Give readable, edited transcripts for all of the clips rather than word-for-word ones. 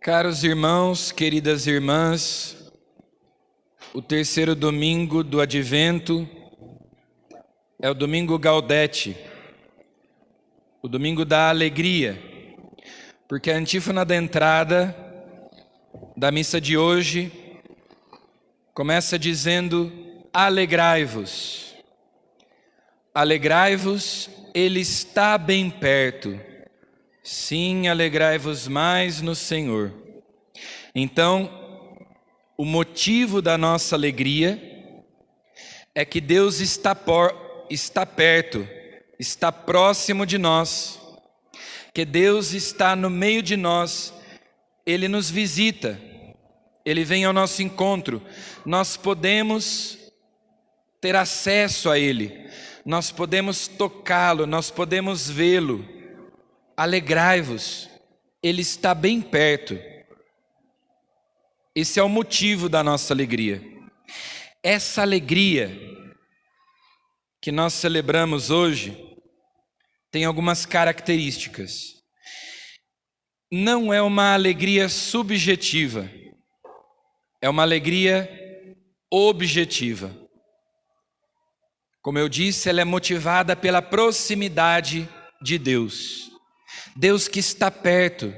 Caros irmãos, queridas irmãs, o terceiro domingo do Advento é o domingo Gaudete, o domingo da alegria, porque a antífona da entrada da missa de hoje começa dizendo: alegrai-vos. Alegrai-vos, Ele está bem perto. Sim, alegrai-vos mais no Senhor. Então, o motivo da nossa alegria é que Deus está perto, está próximo de nós, que Deus está no meio de nós, Ele nos visita, Ele vem ao nosso encontro, nós podemos ter acesso a Ele, nós podemos tocá-lo, nós podemos vê-lo. Alegrai-vos, Ele está bem perto. Esse é o motivo da nossa alegria. Essa alegria que nós celebramos hoje tem algumas características. Não é uma alegria subjetiva, é uma alegria objetiva. Como eu disse, ela é motivada pela proximidade de Deus. Deus que está perto,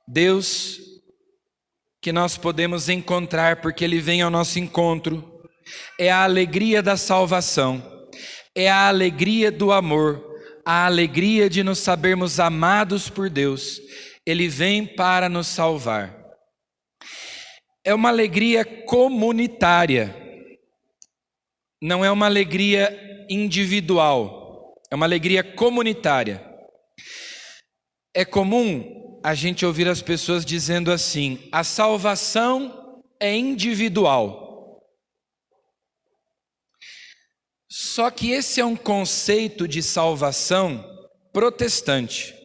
Deus que nós podemos encontrar porque Ele vem ao nosso encontro, é a alegria da salvação, é a alegria do amor, a alegria de nos sabermos amados por Deus. Ele vem para nos salvar. É uma alegria comunitária, não é uma alegria individual, é uma alegria comunitária. É comum a gente ouvir as pessoas dizendo assim: a salvação é individual. Só que esse é um conceito de salvação protestante.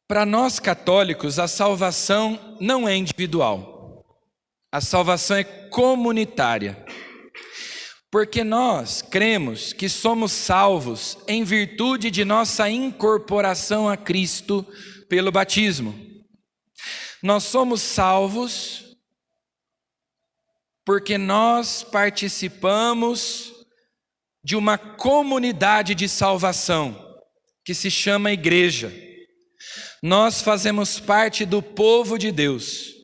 Para nós católicos, a salvação não é individual. A salvação é comunitária. Porque nós cremos que somos salvos em virtude de nossa incorporação a Cristo pelo batismo. Nós somos salvos porque nós participamos de uma comunidade de salvação que se chama igreja. Nós fazemos parte do povo de Deus.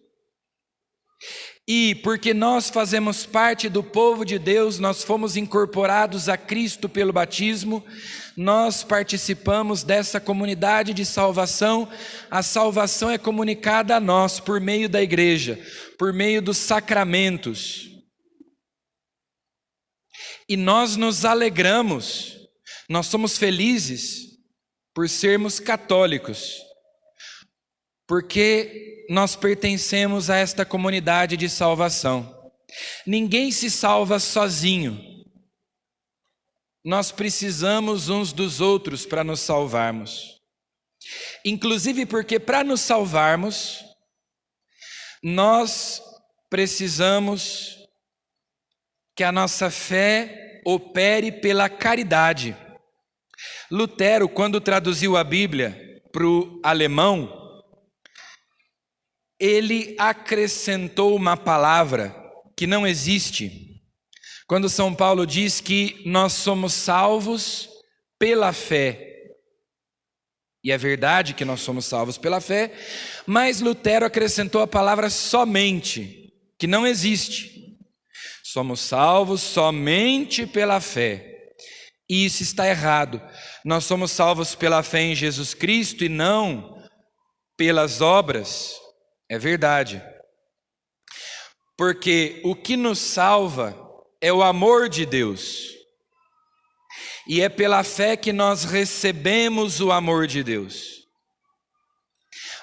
E porque nós fazemos parte do povo de Deus, nós fomos incorporados a Cristo pelo batismo, nós participamos dessa comunidade de salvação. A salvação é comunicada a nós por meio da igreja, por meio dos sacramentos. E nós nos alegramos, nós somos felizes por sermos católicos, porque nós pertencemos a esta comunidade de salvação. Ninguém se salva sozinho. Nós precisamos uns dos outros para nos salvarmos. Inclusive porque para nos salvarmos, nós precisamos que a nossa fé opere pela caridade. Lutero, quando traduziu a Bíblia para o alemão, ele acrescentou uma palavra que não existe. Quando São Paulo diz que nós somos salvos pela fé, e é verdade que nós somos salvos pela fé, mas Lutero acrescentou a palavra somente, que não existe. Somos salvos somente pela fé. E isso está errado. Nós somos salvos pela fé em Jesus Cristo e não pelas obras. É verdade, porque o que nos salva é o amor de Deus, e é pela fé que nós recebemos o amor de Deus.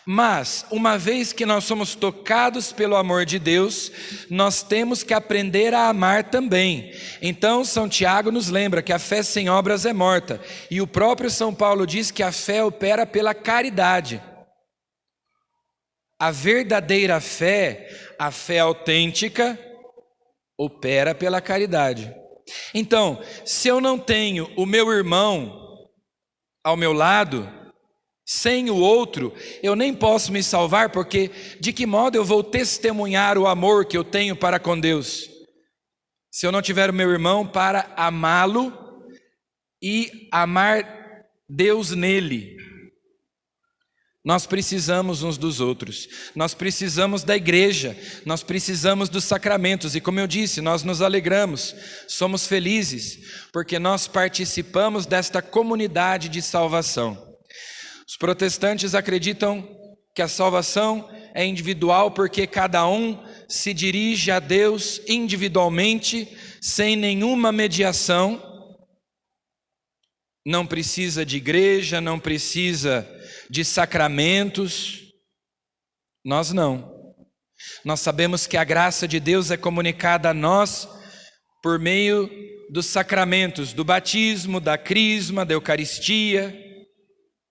Mas, uma vez que nós somos tocados pelo amor de Deus, nós temos que aprender a amar também. Então, São Tiago nos lembra que a fé sem obras é morta, e o próprio São Paulo diz que a fé opera pela caridade. A verdadeira fé, a fé autêntica, opera pela caridade. Então, se eu não tenho o meu irmão ao meu lado, Sem o outro, eu nem posso me salvar, porque de que modo eu vou testemunhar o amor que eu tenho para com Deus? Se eu não tiver o meu irmão para amá-lo e amar Deus nele. Nós precisamos uns dos outros, nós precisamos da igreja, nós precisamos dos sacramentos, e como eu disse, nós nos alegramos, somos felizes, porque nós participamos desta comunidade de salvação. Os protestantes acreditam que a salvação é individual, porque cada um se dirige a Deus individualmente, sem nenhuma mediação, não precisa de igreja, não precisa de sacramentos. Nós não. Nós sabemos que a graça de Deus é comunicada a nós por meio dos sacramentos, do batismo, da crisma, da Eucaristia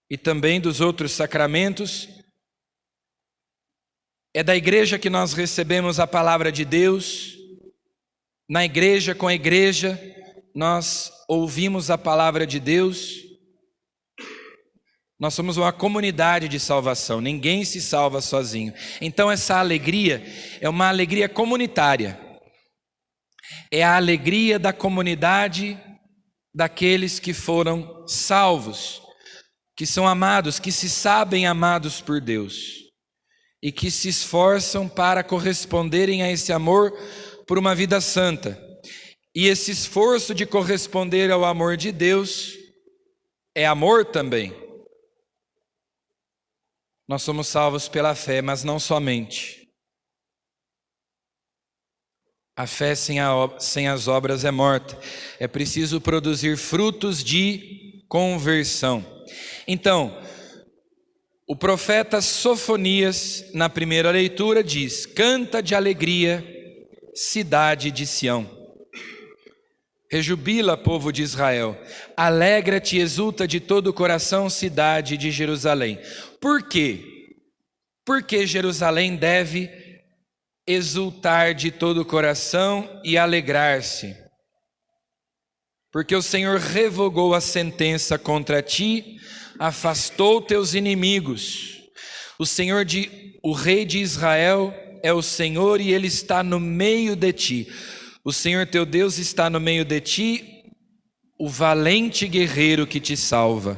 e também dos outros sacramentos. É da igreja que nós recebemos a palavra de Deus. Na igreja, com a igreja, nós ouvimos a palavra de Deus. Nós somos uma comunidade de salvação, ninguém se salva sozinho. Então essa alegria é uma alegria comunitária. É a alegria da comunidade daqueles que foram salvos, que são amados, que se sabem amados por Deus e que se esforçam para corresponderem a esse amor por uma vida santa. E esse esforço de corresponder ao amor de Deus é amor também. Nós somos salvos pela fé, mas não somente. A fé sem as obras é morta. É preciso produzir frutos de conversão. Então, o profeta Sofonias, na primeira leitura, diz: canta de alegria, cidade de Sião. Rejubila, povo de Israel, alegra-te e exulta de todo o coração, cidade de Jerusalém. Por quê? Porque Jerusalém deve exultar de todo o coração e alegrar-se. Porque o Senhor revogou a sentença contra ti, afastou teus inimigos. O rei de Israel é o Senhor e ele está no meio de ti. O Senhor teu Deus está no meio de ti, o valente guerreiro que te salva.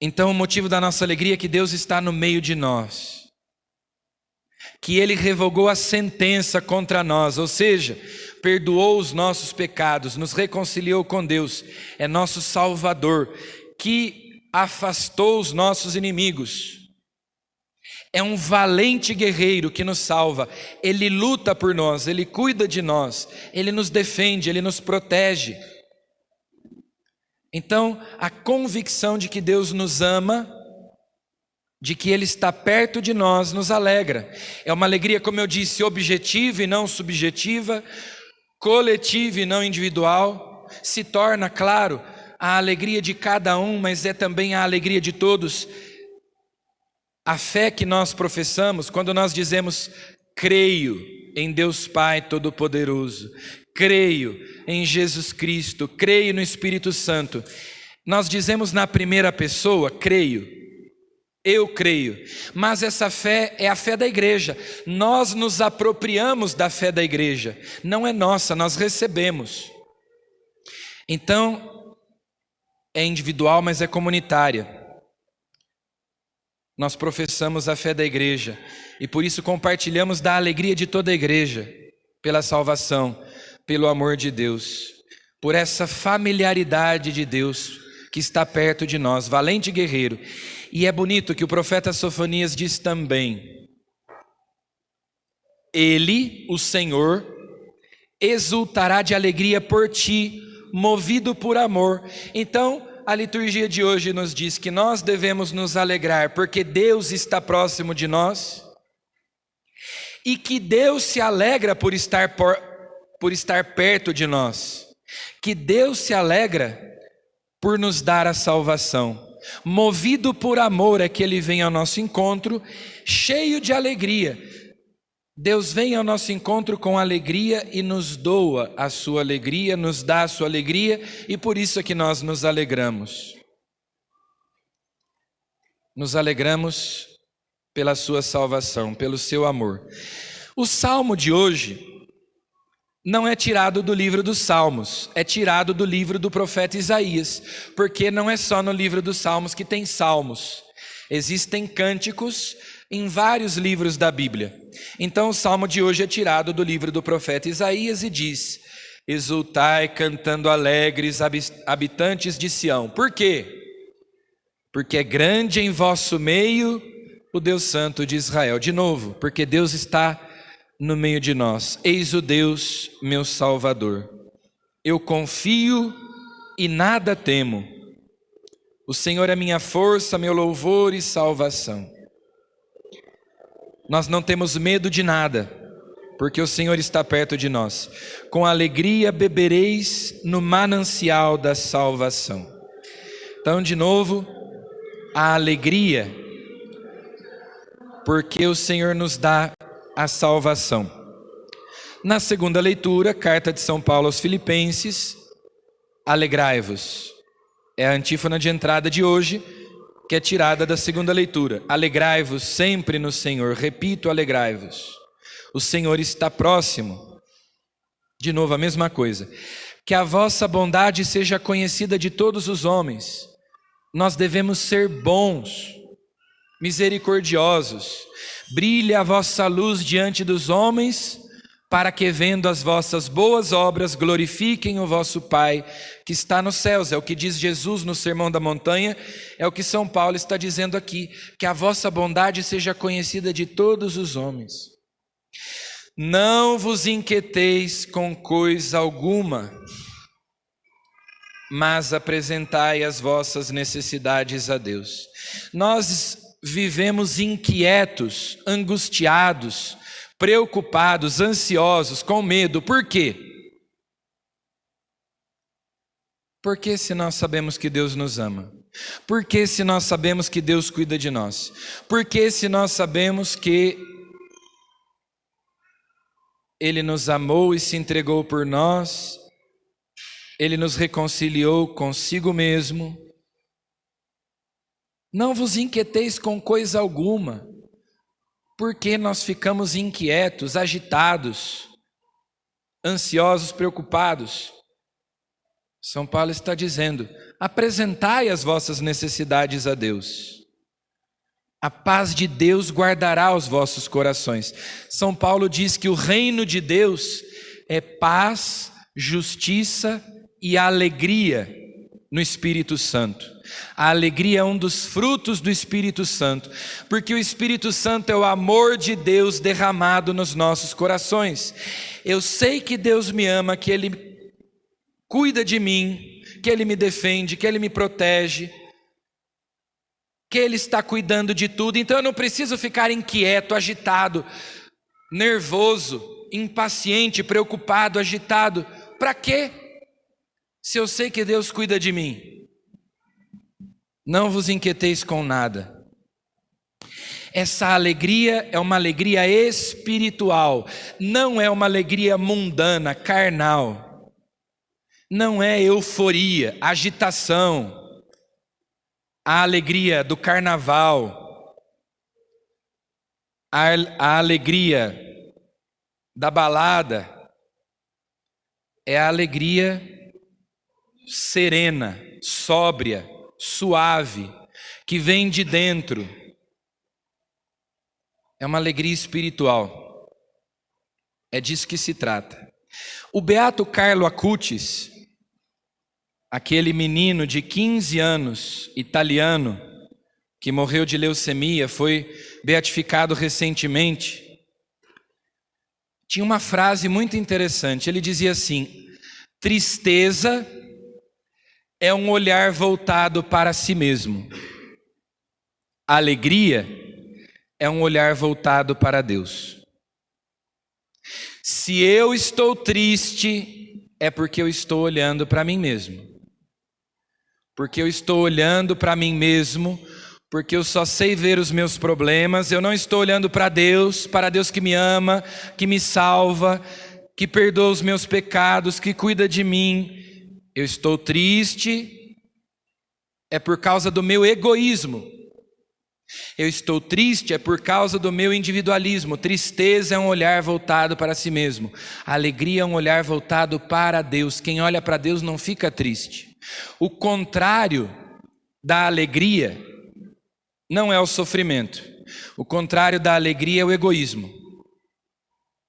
Então o motivo da nossa alegria é que Deus está no meio de nós, que Ele revogou a sentença contra nós, ou seja, perdoou os nossos pecados, nos reconciliou com Deus, é nosso Salvador, que afastou os nossos inimigos. É um valente guerreiro que nos salva, Ele luta por nós, Ele cuida de nós, Ele nos defende, Ele nos protege. Então, a convicção de que Deus nos ama, de que Ele está perto de nós, nos alegra. É uma alegria, como eu disse, objetiva e não subjetiva, coletiva e não individual. Se torna, claro, a alegria de cada um, mas é também a alegria de todos. A fé que nós professamos, quando nós dizemos creio em Deus Pai Todo-Poderoso, creio em Jesus Cristo, creio no Espírito Santo, nós dizemos na primeira pessoa, creio, eu creio, mas essa fé é a fé da igreja, nós nos apropriamos da fé da igreja, não é nossa, nós recebemos. Então, é individual, mas é comunitária. Nós professamos a fé da igreja e por isso compartilhamos da alegria de toda a igreja, pela salvação, pelo amor de Deus, por essa familiaridade de Deus que está perto de nós, valente guerreiro. E é bonito que o profeta Sofonias diz também: Ele, o Senhor, exultará de alegria por ti, movido por amor. Então, a liturgia de hoje nos diz que nós devemos nos alegrar porque Deus está próximo de nós e que Deus se alegra por estar perto de nós, que Deus se alegra por nos dar a salvação. Movido por amor é que Ele vem ao nosso encontro, cheio de alegria. Deus vem ao nosso encontro com alegria e nos doa a sua alegria, nos dá a sua alegria, e por isso é que nós nos alegramos. nos alegramos pela sua salvação, pelo seu amor. O salmo de hoje não é tirado do livro dos Salmos, é tirado do livro do profeta Isaías, porque não é só no livro dos Salmos que tem salmos, existem cânticos em vários livros da Bíblia. Então o salmo de hoje é tirado do livro do profeta Isaías e diz: exultai cantando alegres, habitantes de Sião. Por quê? Porque é grande em vosso meio o Deus Santo de Israel. De novo, porque Deus está no meio de nós. Eis o Deus, meu Salvador. Eu confio e nada temo. O Senhor é minha força, meu louvor e salvação. Nós não temos medo de nada, porque o Senhor está perto de nós. Com alegria bebereis no manancial da salvação. Então, de novo, a alegria, porque o Senhor nos dá a salvação. Na segunda leitura, carta de São Paulo aos Filipenses, alegrai-vos. É a antífona de entrada de hoje, que é tirada da segunda leitura. Alegrai-vos sempre no Senhor. Repito, alegrai-vos. O Senhor está próximo. De novo, a mesma coisa. Que a vossa bondade seja conhecida de todos os homens. Nós devemos ser bons, misericordiosos. Brilhe a vossa luz diante dos homens, para que vendo as vossas boas obras glorifiquem o vosso Pai que está nos céus. É o que diz Jesus no Sermão da Montanha, é o que São Paulo está dizendo aqui, que a vossa bondade seja conhecida de todos os homens. Não vos inquieteis com coisa alguma, mas apresentai as vossas necessidades a Deus. Nós vivemos inquietos, angustiados, preocupados, ansiosos, com medo. Por quê? Porque se nós sabemos que Deus nos ama? Porque se nós sabemos que Deus cuida de nós? Porque se nós sabemos que Ele nos amou e se entregou por nós, Ele nos reconciliou consigo mesmo. Não vos inquieteis com coisa alguma, porque nós ficamos inquietos, agitados, ansiosos, preocupados. São Paulo está dizendo: apresentai as vossas necessidades a Deus. A paz de Deus guardará os vossos corações. São Paulo diz que o reino de Deus é paz, justiça e alegria no Espírito Santo. A alegria é um dos frutos do Espírito Santo, porque o Espírito Santo é o amor de Deus derramado nos nossos corações. Eu sei que Deus me ama, que Ele cuida de mim, que Ele me defende, que Ele me protege, que Ele está cuidando de tudo. Então eu não preciso ficar inquieto, agitado, nervoso, impaciente, preocupado, agitado. Para quê? Se eu sei que Deus cuida de mim. Não vos inquieteis com nada. Essa alegria é uma alegria espiritual, não é uma alegria mundana, carnal. Não é euforia, agitação, a alegria do carnaval, a alegria da balada. É a alegria serena, sóbria, suave, que vem de dentro. É uma alegria espiritual. É disso que se trata. O beato Carlo Acutis, aquele menino de 15 anos, italiano, que morreu de leucemia, foi beatificado recentemente, tinha uma frase muito interessante. Ele dizia assim: tristeza é um olhar voltado para si mesmo. Alegria é um olhar voltado para Deus. Se eu estou triste, é porque eu estou olhando para mim mesmo. Porque eu estou olhando para mim mesmo, porque eu só sei ver os meus problemas, eu não estou olhando para Deus que me ama, que me salva, que perdoa os meus pecados, que cuida de mim. Eu estou triste, é por causa do meu egoísmo. Eu estou triste é por causa do meu individualismo. Tristeza é um olhar voltado para si mesmo. Alegria é um olhar voltado para Deus. Quem olha para Deus não fica triste. O contrário da alegria não é o sofrimento. O contrário da alegria é o egoísmo.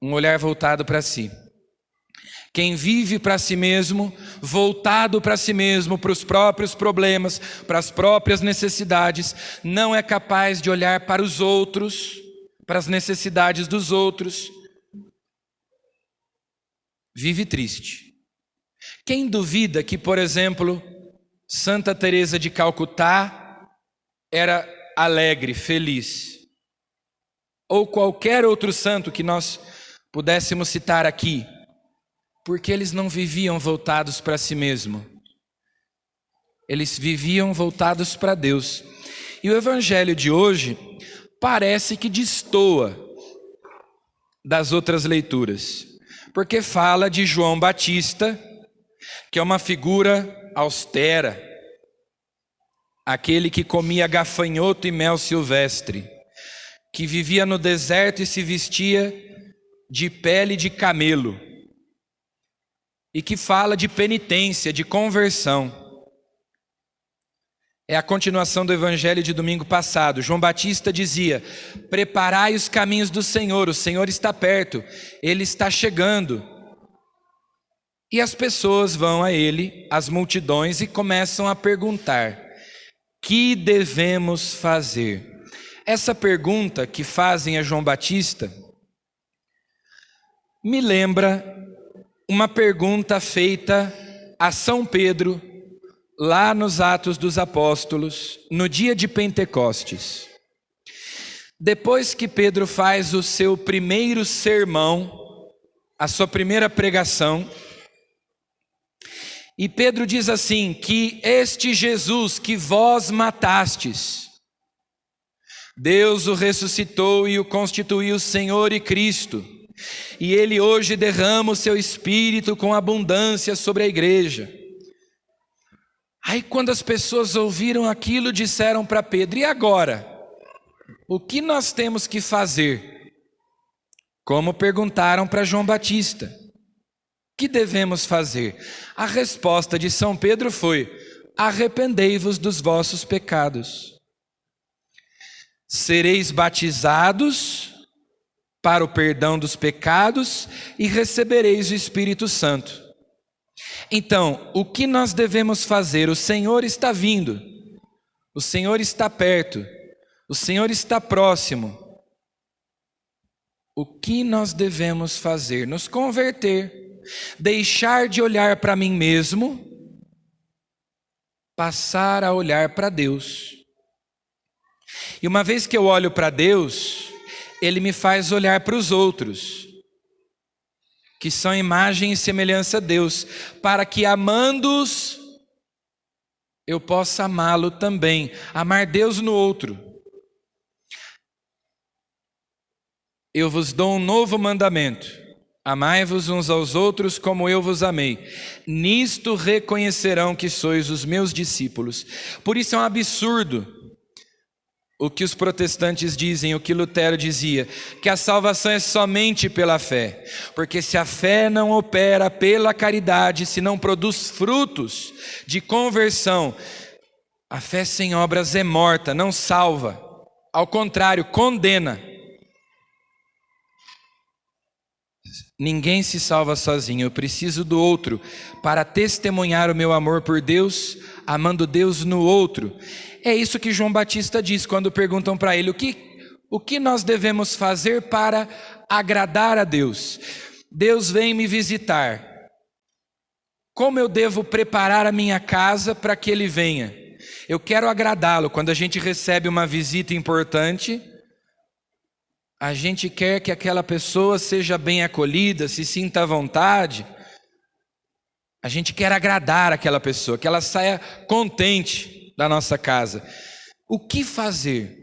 Um olhar voltado para si. Quem vive para si mesmo, voltado para si mesmo, para os próprios problemas, para as próprias necessidades, não é capaz de olhar para os outros, para as necessidades dos outros. Vive triste. Quem duvida que, por exemplo, Santa Teresa de Calcutá era alegre, feliz? Ou qualquer outro santo que nós pudéssemos citar aqui? Porque eles não viviam voltados para si mesmo. Eles viviam voltados para Deus. E o evangelho de hoje parece que destoa das outras leituras. Porque fala de João Batista, que é uma figura austera. Aquele que comia gafanhoto e mel silvestre. Que vivia no deserto e se vestia de pele de camelo. E que fala de penitência, de conversão. É a continuação do evangelho de domingo passado. João Batista dizia: preparai os caminhos do Senhor, o Senhor está perto, Ele está chegando. E as pessoas vão a Ele, as multidões, e começam a perguntar: que devemos fazer? Essa pergunta que fazem a João Batista me lembra uma pergunta feita a São Pedro, lá nos Atos dos Apóstolos, no dia de Pentecostes. Depois que Pedro faz o seu primeiro sermão, a sua primeira pregação, e Pedro diz assim, que este Jesus que vós matastes, Deus o ressuscitou e o constituiu Senhor e Cristo, e Ele hoje derrama o seu Espírito com abundância sobre a igreja. Aí quando as pessoas ouviram aquilo, disseram para Pedro: e agora? O que nós temos que fazer? Como perguntaram para João Batista: o que devemos fazer? A resposta de São Pedro foi: arrependei-vos dos vossos pecados. Sereis batizados para o perdão dos pecados e recebereis o Espírito Santo. Então, o que nós devemos fazer? O Senhor está vindo, o Senhor está perto, o Senhor está próximo. O que nós devemos fazer? Nos converter, deixar de olhar para mim mesmo, passar a olhar para Deus. E uma vez que eu olho para Deus, Ele me faz olhar para os outros, que são imagem e semelhança a Deus, para que amando-os, eu possa amá-lo também, amar Deus no outro. Eu vos dou um novo mandamento: amai-vos uns aos outros como eu vos amei. Nisto reconhecerão que sois os meus discípulos. Por isso é um absurdo o que os protestantes dizem, o que Lutero dizia, que a salvação é somente pela fé. Porque se a fé não opera pela caridade, se não produz frutos de conversão, a fé sem obras é morta, não salva. Ao contrário, condena. Ninguém se salva sozinho, eu preciso do outro para testemunhar o meu amor por Deus, amando Deus no outro. É isso que João Batista diz quando perguntam para ele: o que nós devemos fazer para agradar a Deus? Deus vem me visitar. Como eu devo preparar a minha casa para que Ele venha? Eu quero agradá-lo. Quando a gente recebe uma visita importante, a gente quer que aquela pessoa seja bem acolhida, se sinta à vontade. A gente quer agradar aquela pessoa, que ela saia contente da nossa casa. O que fazer?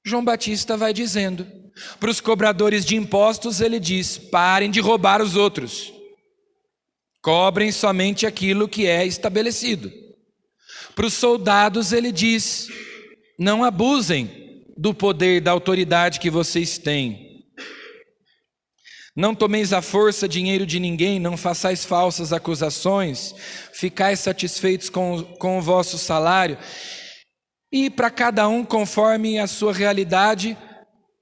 João Batista vai dizendo. Para os cobradores de impostos ele diz: parem de roubar os outros. Cobrem somente aquilo que é estabelecido. Para os soldados ele diz: não abusem do poder, da autoridade que vocês têm. Não tomeis à força dinheiro de ninguém, não façais falsas acusações, ficais satisfeitos com o vosso salário, e para cada um conforme a sua realidade.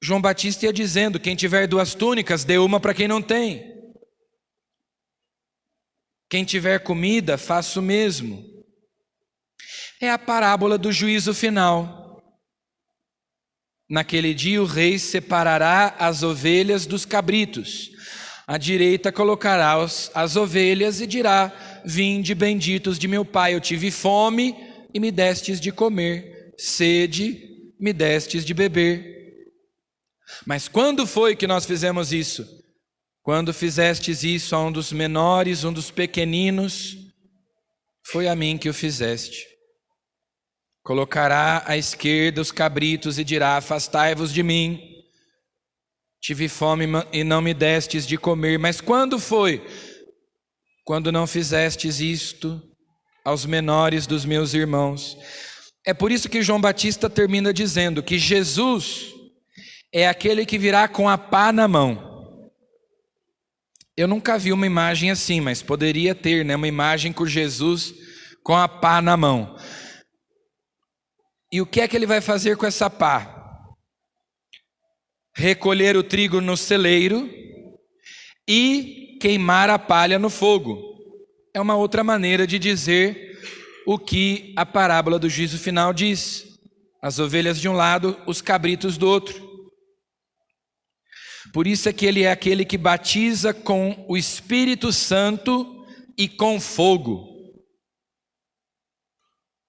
João Batista ia dizendo: quem tiver 2 túnicas, dê uma para quem não tem. Quem tiver comida, faça o mesmo. É a parábola do juízo final. Naquele dia o rei separará as ovelhas dos cabritos. À direita colocará as ovelhas e dirá: vinde, benditos de meu pai, eu tive fome e me destes de comer, sede, me destes de beber. Mas quando foi que nós fizemos isso? Quando fizestes isso a um dos menores, um dos pequeninos, foi a mim que o fizeste. Colocará à esquerda os cabritos e dirá: afastai-vos de mim. Tive fome e não me destes de comer. Mas quando foi? Quando não fizestes isto aos menores dos meus irmãos. É por isso que João Batista termina dizendo que Jesus é aquele que virá com a pá na mão. Eu nunca vi uma imagem assim, mas poderia ter, né? Uma imagem com Jesus com a pá na mão. E o que é que ele vai fazer com essa pá? Recolher o trigo no celeiro e queimar a palha no fogo. É uma outra maneira de dizer o que a parábola do juízo final diz: as ovelhas de um lado, os cabritos do outro. Por isso é que ele é aquele que batiza com o Espírito Santo e com fogo.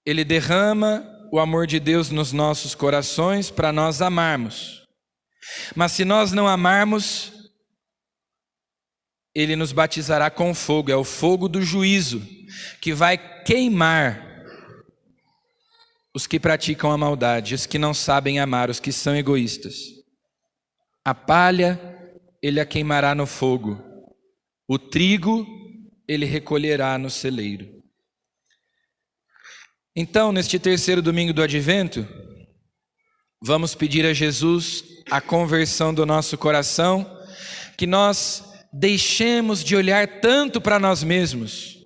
Ele derrama o amor de Deus nos nossos corações para nós amarmos. Mas se nós não amarmos, ele nos batizará com fogo. É o fogo do juízo que vai queimar os que praticam a maldade, os que não sabem amar, os que são egoístas. A palha ele a queimará no fogo, o trigo ele recolherá no celeiro. Então, neste terceiro domingo do Advento, vamos pedir a Jesus a conversão do nosso coração, que nós deixemos de olhar tanto para nós mesmos,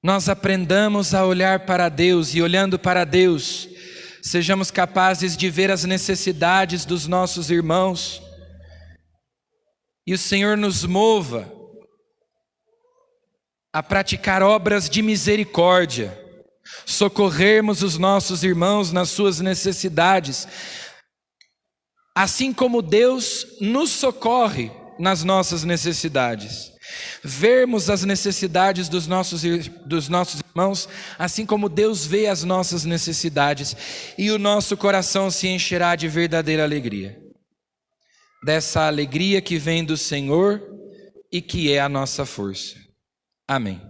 nós aprendamos a olhar para Deus e, olhando para Deus, sejamos capazes de ver as necessidades dos nossos irmãos e o Senhor nos mova a praticar obras de misericórdia, socorrermos os nossos irmãos nas suas necessidades, assim como Deus nos socorre nas nossas necessidades. Vermos as necessidades dos nossos irmãos, assim como Deus vê as nossas necessidades, e o nosso coração se encherá de verdadeira alegria. Dessa alegria que vem do Senhor e que é a nossa força. Amém.